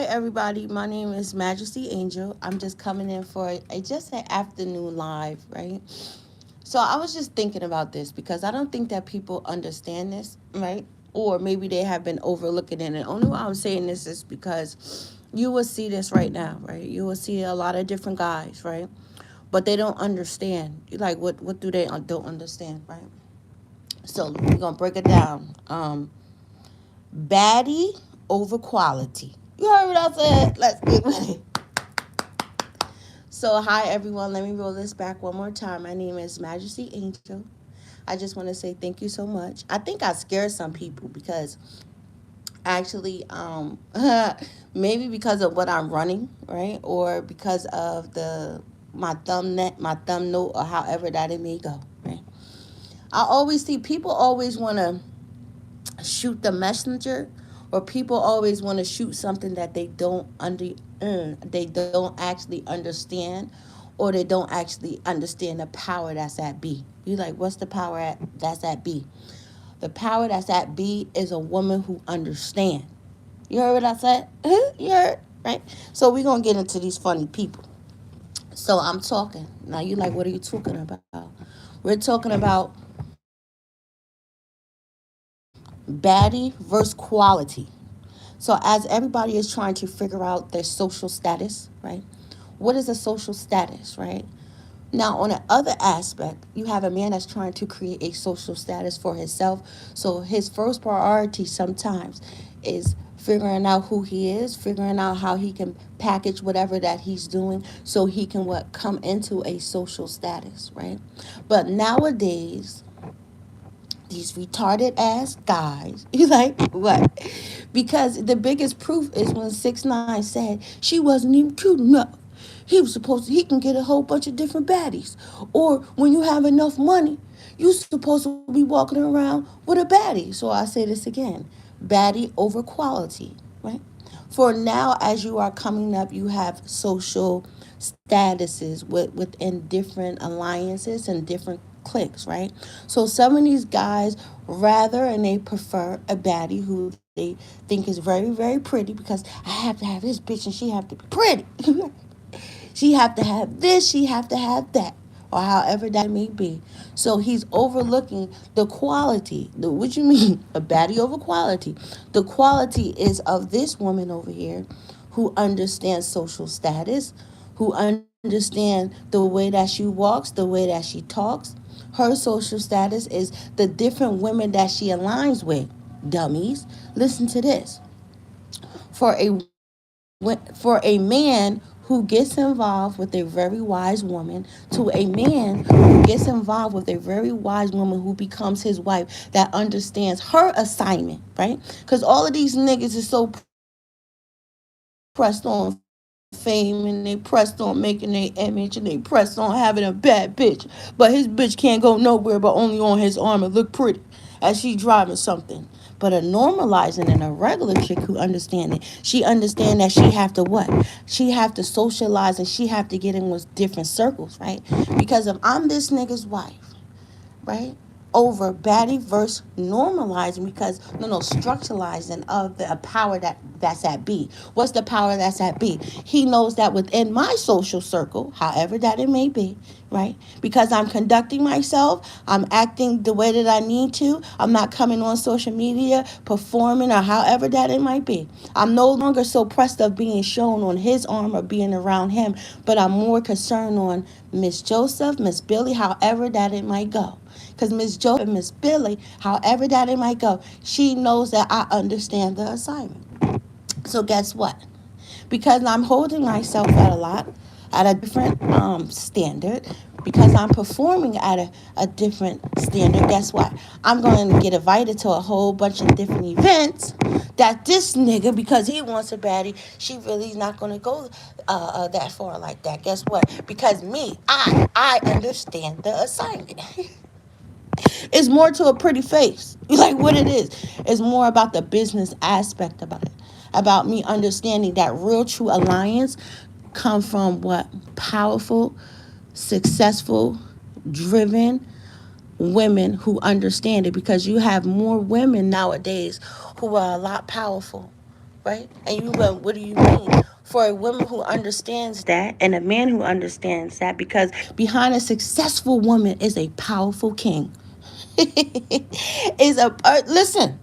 everybody. My name is Majesty Angel. I'm just coming in for just an afternoon live, right? So I was just thinking about this because I don't think that people understand this, right? Or maybe they have been overlooking it. And the only why I'm saying this is because you will see this right now, right? You will see a lot of different guys, right? But they don't understand. Like, what do they don't understand, right? So we're gonna break it down. Baddie over quality. You heard what I said? Let's get with it. So, hi everyone. Let me roll this back one more time. My name is Majesty Angel. I just want to say thank you so much. I think I scared some people because actually, maybe because of what I'm running, right, or because of my thumb note, or however that it may go, right. I always see people always want to shoot the messenger, or people always want to shoot something that they don't actually understand, or they don't actually understand the power that's at B. You like, what's the that's at B? The power that's at B is a woman who understands. You heard what I said? You heard, right? So we're gonna get into these funny people. So I'm talking now. You like, what are you talking about? We're talking about baddie versus quality. So as everybody is trying to figure out their social status, right? What is a social status, right? Now, on the other aspect, you have a man that's trying to create a social status for himself. So his first priority sometimes is figuring out who he is, figuring out how he can package whatever that he's doing so he can come into a social status, right? But nowadays, these retarded ass guys. You like what? Because the biggest proof is when 6ix9ine said she wasn't even cute enough. He can get a whole bunch of different baddies. Or when you have enough money, you supposed to be walking around with a baddie. So I say this again. Baddie over quality, right? For now, as you are coming up, you have social statuses within different alliances and different cliques, right? So some of these guys rather and they prefer a baddie who they think is very, very pretty, because I have to have this bitch and she have to be pretty. She have to have this, she have to have that, or however that may be. So he's overlooking the quality. What you mean? A baddie over quality. The quality is of this woman over here who understands social status, who understands the way that she walks, the way that she talks. Her social status is the different women that she aligns with. Dummies. Listen to this. For for a man who gets involved with a very wise woman, to a man who gets involved with a very wise woman who becomes his wife, that understands her assignment, right? Because all of these niggas is so pressed on fame, and they pressed on making their image, and they pressed on having a bad bitch, but his bitch can't go nowhere but only on his arm and look pretty as she driving something. But a normalizing and a regular chick who understand it, she understand that she have to what? She have to socialize, and she have to get in with different circles, right? Because if I'm this nigga's wife, right? Over baddie versus normalizing, because no, structuralizing of the power that's at B. What's the power that's at B? He knows that within my social circle, however that it may be, right? Because I'm conducting myself, I'm acting the way that I need to. I'm not coming on social media performing, or however that it might be. I'm no longer so pressed of being shown on his arm or being around him, but I'm more concerned on Miss Joseph, Miss Billy, however that it might go. Because Miss Joseph and Miss Billy, however that it might go, she knows that I understand the assignment. So guess what? Because I'm holding myself at a different standard, because I'm performing at a different standard, guess what? I'm going to get invited to a whole bunch of different events that this nigga, because he wants a baddie, she really's not going to go that far like that. Guess what? Because I understand the assignment. It's more to a pretty face. Like what it is. It's more about the business aspect about it. About me understanding that real true alliance come from what? Powerful, successful, driven women who understand it, because you have more women nowadays who are a lot powerful, right? And you went, what do you mean? For a woman who understands that and a man who understands that, because behind a successful woman is a powerful king. Is a listen.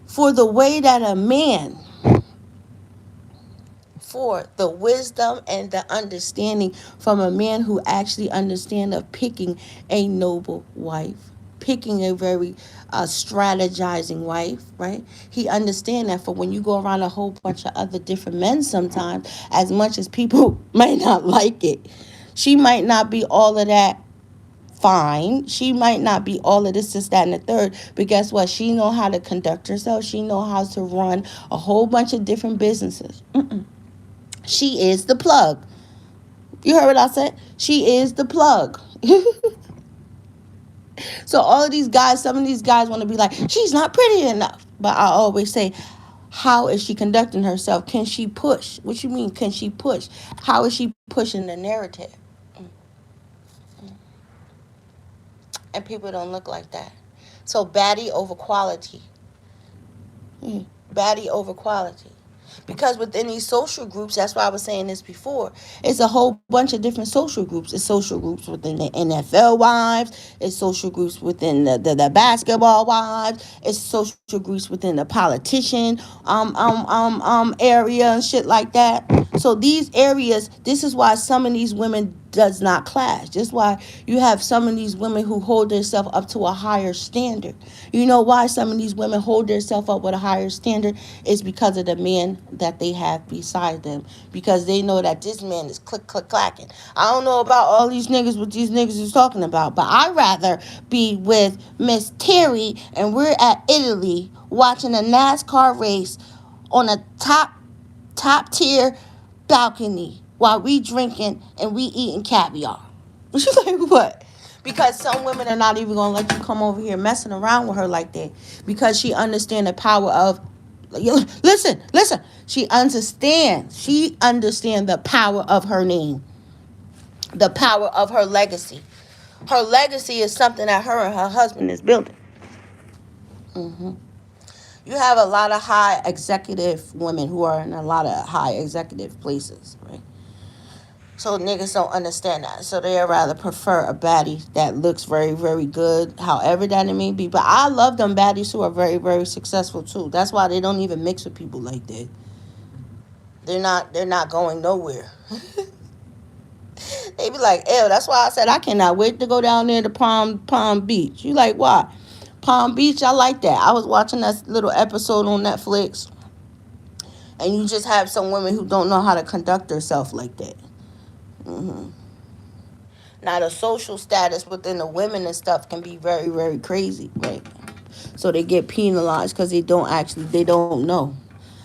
For the way that a man, for the wisdom and the understanding from a man who actually understands of picking a noble wife, picking a very strategizing wife, right? He understand that for when you go around a whole bunch of other different men sometimes, as much as people might not like it, she might not be all of that fine. She might not be all of this, that, and the third. But guess what? She know how to conduct herself. She know how to run a whole bunch of different businesses. She is the plug. You heard what I said? She is the plug. So all of these guys, some of these guys want to be like, she's not pretty enough. But I always say, how is she conducting herself? Can she push? What you mean, can she push? How is she pushing the narrative? And people don't look like that. So baddie over quality. Baddie over quality. Because within these social groups, that's why I was saying this before, it's a whole bunch of different social groups. It's social groups within the NFL wives. It's social groups within the basketball wives. It's social groups within the politician area and shit like that. So these areas, this is why some of these women does not clash. This is why you have some of these women who hold themselves up to a higher standard. You know why some of these women hold themselves up with a higher standard? It's because of the men that they have beside them. Because they know that this man is click, click, clacking. I don't know about all these niggas, what these niggas is talking about, but I'd rather be with Miss Terry and we're at Italy watching a NASCAR race on a top tier balcony while we drinking and we eating caviar. She's like, what? Because some women are not even gonna let you come over here messing around with her like that, because she understands the power of, listen, she understands the power of her name, the power of her legacy. Her legacy is something that her and her husband is building. You have a lot of high executive women who are in a lot of high executive places, right? So niggas don't understand that. So they rather prefer a baddie that looks very, very good, however that it may be. But I love them baddies who are very, very successful too. That's why they don't even mix with people like that. They're not going nowhere. They be like, ew, that's why I said I cannot wait to go down there to Palm Beach. You like, why? Palm Beach, I like that. I was watching that little episode on Netflix, and you just have some women who don't know how to conduct themselves like that. Now the social status within the women and stuff can be very, very crazy, right? So they get penalized because they don't know.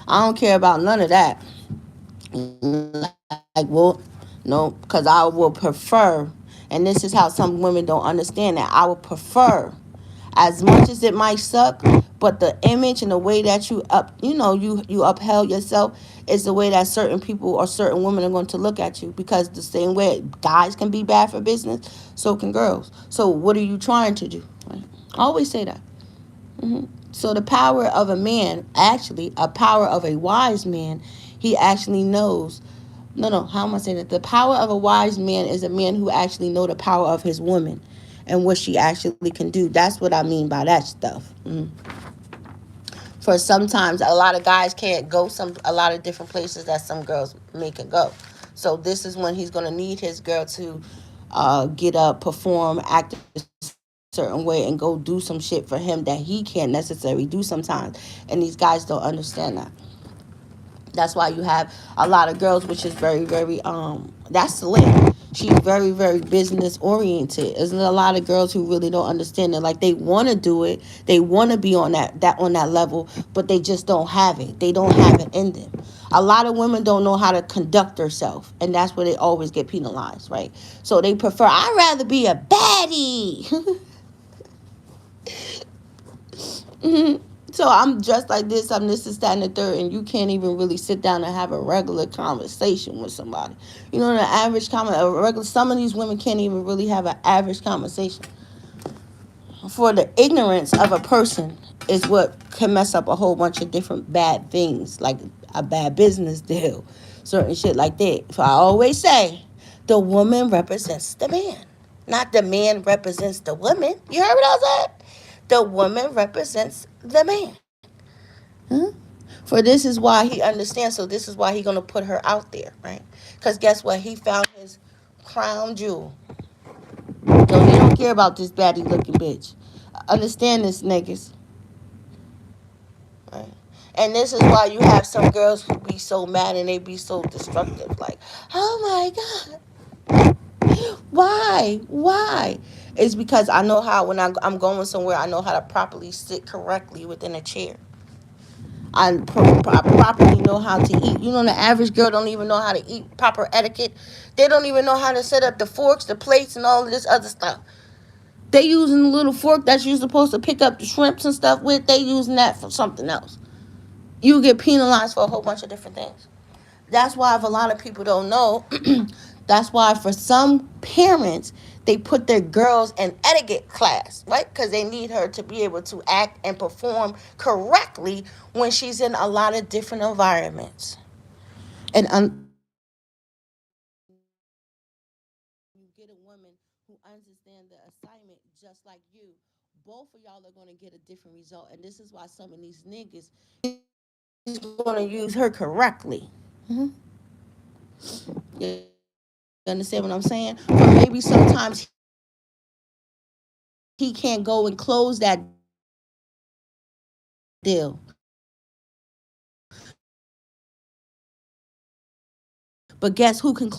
I don't care about none of that. Like, well, no, because I will prefer, and this is how some women don't understand that, I would prefer, as much as it might suck, but the image and the way that you upheld yourself is the way that certain people or certain women are going to look at you. Because the same way guys can be bad for business, so can girls. So what are you trying to do? Right? I always say that. So the power of a man, actually, a power of a wise man, he actually knows. No, how am I saying that? The power of a wise man is a man who actually know the power of his woman and what she actually can do. That's what I mean by that stuff. For sometimes a lot of guys can't go a lot of different places that some girls make it go. So this is when he's gonna need his girl to get up, perform, act a certain way, and go do some shit for him that he can't necessarily do sometimes. And these guys don't understand that. That's why you have a lot of girls, which is very, very, that's Celine. She's very, very business oriented. There's a lot of girls who really don't understand it. Like, they want to do it. They want to be on that level, but they just don't have it. They don't have it in them. A lot of women don't know how to conduct themselves, and that's where they always get penalized, right? So they prefer, I'd rather be a baddie. So I'm dressed like this, I'm this, that, and the third, and you can't even really sit down and have a regular conversation with somebody. You know, some of these women can't even really have an average conversation. for the ignorance of a person is what can mess up a whole bunch of different bad things, like a bad business deal, certain shit like that. So I always say, the woman represents the man, not the man represents the woman. You heard what I said? The woman represents the man. Huh? For this is why he understands. So this is why he gonna put her out there, right? Because guess what? He found his crown jewel. So he don't care about this baddie looking bitch. Understand this, niggas. Right? And this is why you have some girls who be so mad and they be so destructive. Like, oh my God. Why? It's because I know how, when I'm going somewhere, I know how to properly sit correctly within a chair. I properly know how to eat. You know, the average girl don't even know how to eat proper etiquette. They don't even know how to set up the forks, the plates, and all of this other stuff. They using the little fork that you're supposed to pick up the shrimps and stuff with. They using that for something else. You get penalized for a whole bunch of different things. That's why, if a lot of people don't know, that's why for some parents, they put their girls in etiquette class, right? Because they need her to be able to act and perform correctly when she's in a lot of different environments. And you get a woman who understands the assignment just like you, both of y'all are going to get a different result. And this is why some of these niggas is going to use her correctly. Mm-hmm. You understand what I'm saying? Or maybe sometimes he can't go and close that deal. But guess who can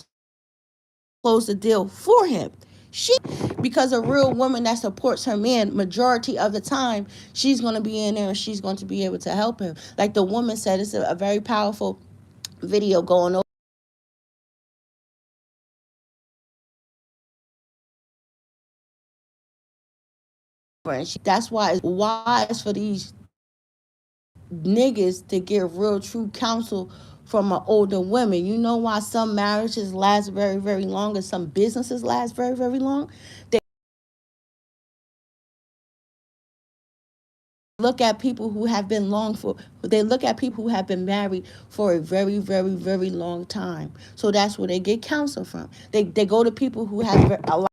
close the deal for him? She, because a real woman that supports her man majority of the time, she's going to be in there and she's going to be able to help him. Like the woman said, it's a very powerful video going over and that's why it's wise for these niggas to get real true counsel from an older woman. You know why some marriages last very, very long and some businesses last very, very long? They look at people who have been long for they look at people who have been married for a very, very, very long time. So that's where they get counsel from. They go to people who have a lot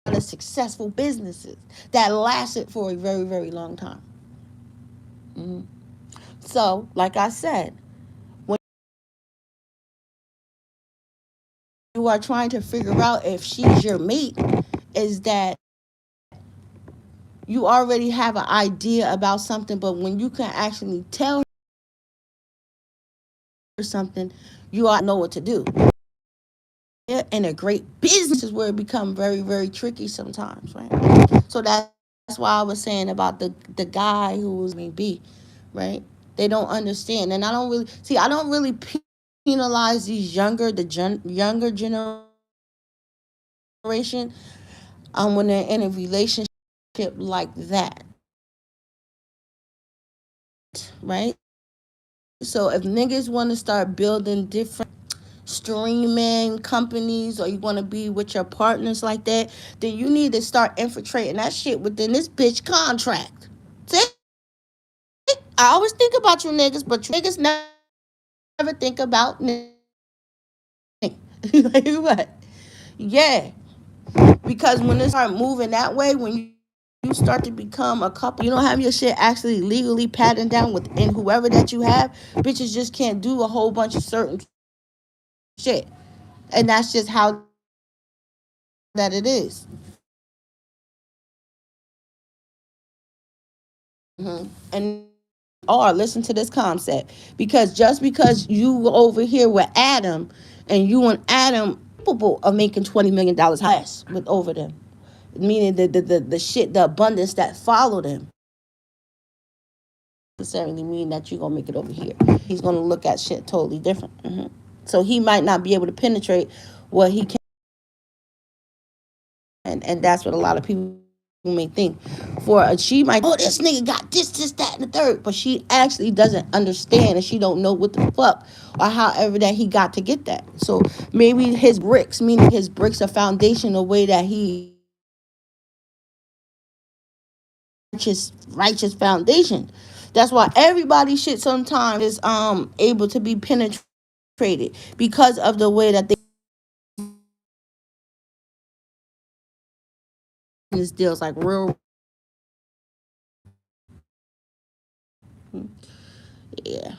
of successful businesses that lasted for a very, very long time. Mm-hmm. So, like I said, when you are trying to figure out if she's your mate, is that you already have an idea about something, but when you can actually tell her something, you all know what to do. And a great business is where it becomes very, very tricky sometimes, right? So that's why I was saying about the guy who was may be, right? They don't understand, and I don't really penalize these younger generation when they're in a relationship like that, right? So if niggas want to start building different streaming companies or you want to be with your partners like that, then you need to start infiltrating that shit within this bitch contract. See? I always think about you niggas, but you niggas never think about me. Like what? Yeah. Because when it start moving that way, when you start to become a couple, you don't have your shit actually legally patterned down within whoever that you have, bitches just can't do a whole bunch of certain shit. And that's just how that it is. Mm-hmm. And or listen to this concept, because just because you over here with Adam and you and Adam capable of making $20 million less with over them, meaning the shit, the abundance that followed him, necessarily mean that you're gonna make it over here. He's gonna look at shit totally different. Mm-hmm. So he might not be able to penetrate what he can, and that's what a lot of people may think. She might, oh, this nigga got this, that, and the third, but she actually doesn't understand, and she don't know what the fuck or however that he got to get that. So maybe his bricks, meaning his bricks, a foundation, a way that he righteous foundation. That's why everybody shit sometimes is able to be penetrated because of the way that they business deals, like real. Yeah.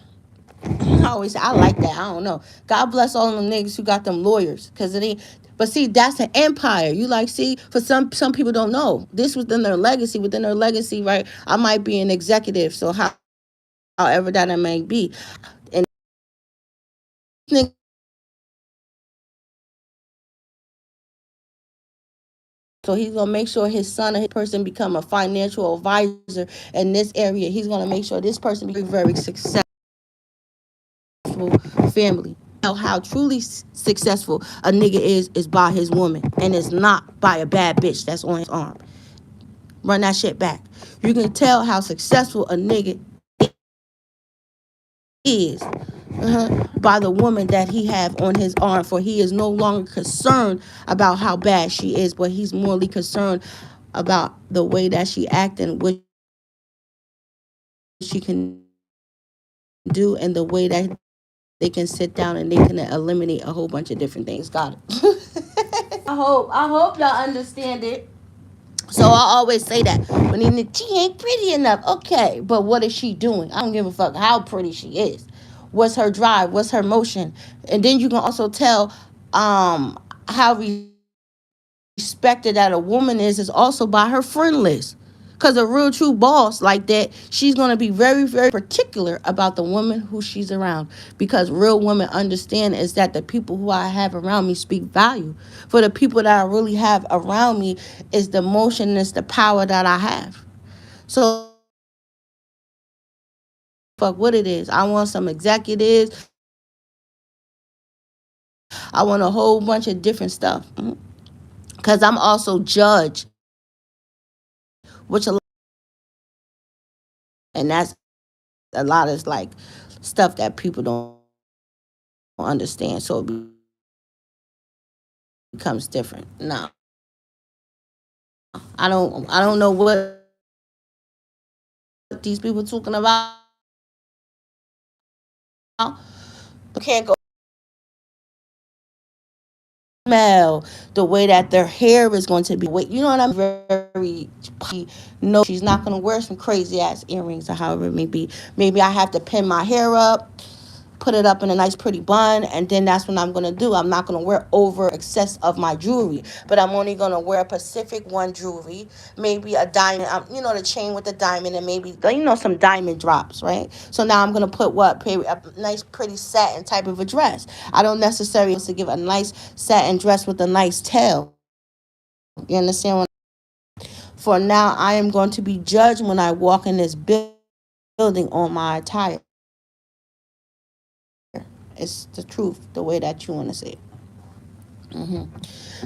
I always say I like that. I don't know. God bless all them niggas who got them lawyers, cause it ain't. But see, that's an empire. You like, see, for some people don't know this within their legacy. Within their legacy, right? I might be an executive, so however that I may be, and so he's gonna make sure his son or his person become a financial advisor in this area. He's gonna make sure this person be very successful family. How truly successful a nigga is by his woman, and it's not by a bad bitch that's on his arm. Run that shit back. You can tell how successful a nigga is by the woman that he have on his arm, for he is no longer concerned about how bad she is, but he's morely concerned about the way that she acting, what she can do, and the way that they can sit down and they can eliminate a whole bunch of different things. Got it. I hope y'all understand it. So I always say that when she ain't pretty enough, okay, but what is she doing? I don't give a fuck how pretty she is. What's her drive? What's her motion? And then you can also tell how respected that a woman is also by her friend list. Because a real true boss like that, she's going to be very, very particular about the woman who she's around. Because real women understand is that the people who I have around me speak value. For the people that I really have around me is the motion, is the power that I have. So, fuck what it is. I want some executives. I want a whole bunch of different stuff. Because I'm also judged, which a lot, and that's a lot of like stuff that people don't understand. So it becomes different. No, I don't know what these people talking about. I can't go smell the way that their hair is going to be. Wait, you know what I'm very. No, she's not going to wear some crazy ass earrings or however it may be. Maybe I have to pin my hair up, put it up in a nice pretty bun, and then that's what I'm gonna do. I'm not gonna wear over excess of my jewelry, but I'm only gonna wear a Pacific one jewelry, maybe a diamond, the chain with the diamond, and maybe some diamond drops, right? So now I'm gonna put a nice pretty satin type of a dress. I don't necessarily have to give a nice satin dress with a nice tail. You understand what? For now, I am going to be judged when I walk in this building on my attire. It's the truth, the way that you want to say it.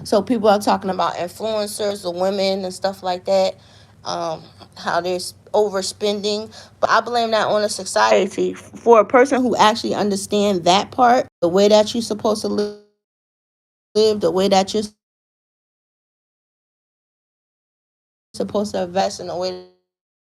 So people are talking about influencers, the women and stuff like that, how they're overspending. But I blame that on the society. For a person who actually understands that part, the way that you're supposed to live, the way that you're supposed to invest, in the way